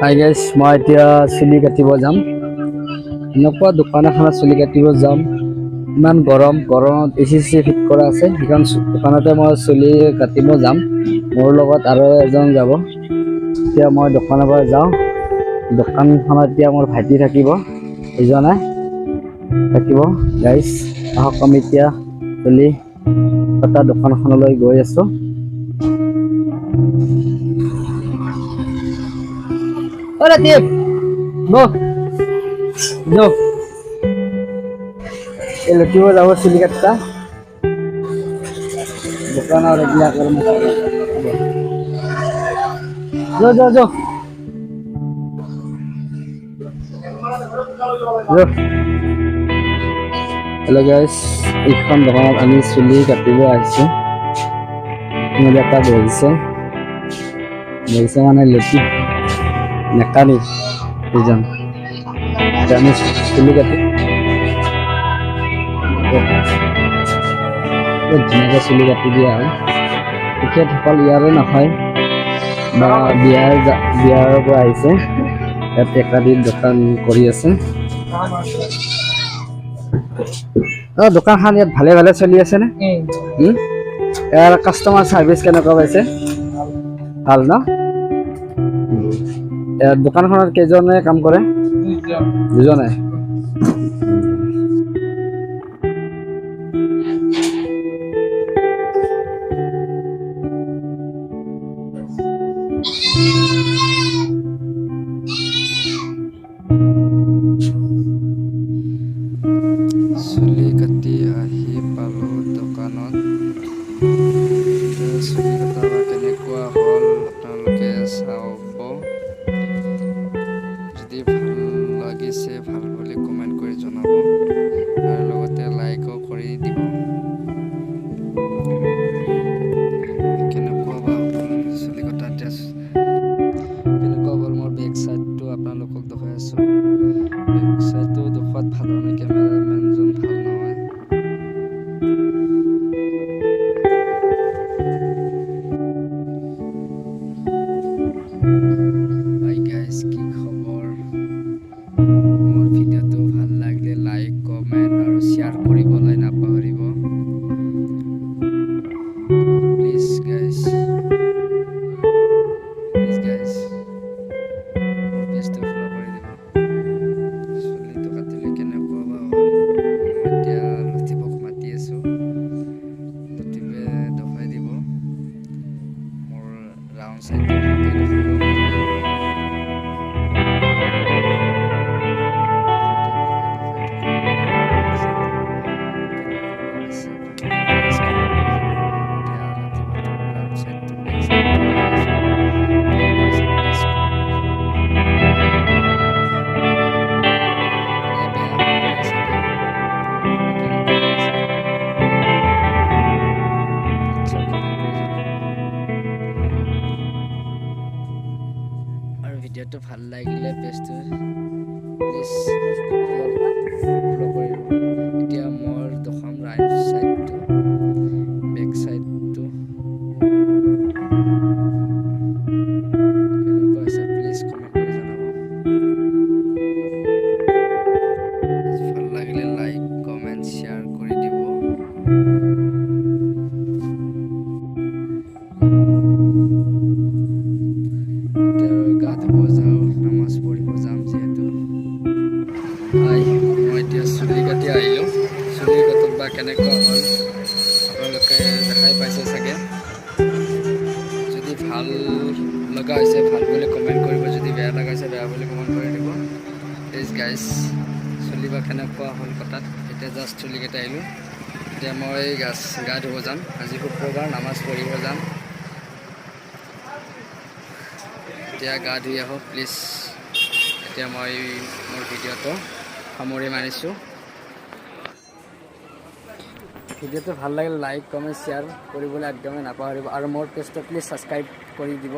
Hi guys, মই এতিয়া চুলি কাটিব যাম। এনেকুৱা দোকান এখনত চুলি কাটিব যাম। ইমান গৰমত এচি ফিট কৰা আছে। সেইখন দোকানতে মই চুলি কাটিব যাম। মোৰ লগত আৰু এজন যাব। এতিয়া মই দোকানৰ পৰা যাওঁ। দোকানখনত এতিয়া মোৰ ভাইটি থাকিব, ইজনে থাকিব। গাইছ আহক, আমি এতিয়া চুলি কটা দোকানখনলৈ গৈ আছো। Ratif, bo, jo, letiwo যাব চুলি কাটতা দোকান আর এগুলা করব। Jo, jo, jo, jo. Hello guys, এইখন দোকানত আমি চুলি কাটিব আহিছো। মোৰ এটা বহিছে মানে লতি মেকানিক এজন। আমি চুলি কাটি ধুনীয়াকৈ চুলি কাটি দিয়া হয়। তেখেতসকল ইয়াৰে নহয় বা বিয়াৰ পৰা আহিছে। ইয়াত একাধিক দোকান কৰি আছে। দোকানখন ইয়াত ভালে ভালে চলি আছে নে? ইয়াৰ কাষ্টমাৰ চাৰ্ভিচ কেনেকুৱা পাইছে? ভাল ন? দোকানখনত কেইজনে কাম কৰে? দুজনে। চুলি কাটি আহি পালো দোকানত। চুলি কটা কেনেকুৱা হ'ল আপোনালোকে চাব। যদি ভাল লাগিছে ভাল বুলি কমেণ্ট কৰি জনাব আৰু লগতে লাইকো কৰি দিব। কেনেকুৱা বা হ'ল চুলি কটা কেনেকুৱা হ'ল মোৰ বেক চাইডটো আপোনালোকক দেখাই আছো। বেক চাইডটো দেখাত ভাল হোৱা নাই, কেমেৰামেনজন ভাল নহয়। হাই গাইজ, কি খবৰ? মোৰ ভিডিঅ'টো ভাল লাগিলে লাইক, কমেণ্ট আৰু শ্বেয়াৰ কৰিবলৈ নাপাহৰিব। প্লিজ গাইজ, মোৰ পেজটো ফ'ল' কৰি দিব। চুলিটো কাটিলে কেনেকুৱা বা হ'ল। মই এতিয়া লতিফক মাতি আছো, লতিফে দেখাই দিব। মোৰ ৰাউণ্ড চাইডটো ভালকৈ দেখাব। আৰু ভিডিঅ'টো ভাল লাগিলে পেজটো প্লিজ ফ'ল' কৰিব। এতিয়া মই দেখাম ৰাইট চাইডটো, বেক চাইডটো কেনেকুৱা হৈছে প্লিজ কমেণ্ট কৰি জনাব। ভাল লাগিলে লাইক, কমেণ্ট, শ্বেয়াৰ কৰি দিব। গা ধুব যাওঁ, নামাজ পঢ়িব যাম যিহেতু। মই এতিয়া চুলি কাটি আহিলোঁ। চুলি কটাত বা কেনেকুৱা হ'ল আপোনালোকে দেখাই পাইছে চাগে। যদি ভাল লগা হৈছে ভাল বুলি কমেণ্ট কৰিব, যদি বেয়া লগা হৈছে বেয়া বুলি কমেণ্ট কৰি দিব। প্লিজ গাইজ, চুলি বা কেনেকুৱা হ'ল কটাত। এতিয়া জাষ্ট চুলি কাটি আহিলোঁ। এতিয়া মই গা ধুব যাম। আজি শুক্ৰবাৰ, নামাজ পঢ়িব যাম। এতিয়া গা ধুই আহোঁ প্লিজ। এতিয়া মই মোৰ ভিডিঅ'টো সামৰি মাৰিছোঁ। ভিডিঅ'টো ভাল লাগিলে লাইক, কমেণ্ট, শ্বেয়াৰ কৰিবলৈ একদমেই নাপাহৰিব আৰু মোৰ পেজটো প্লিজ ছাবস্ক্ৰাইব কৰি দিব।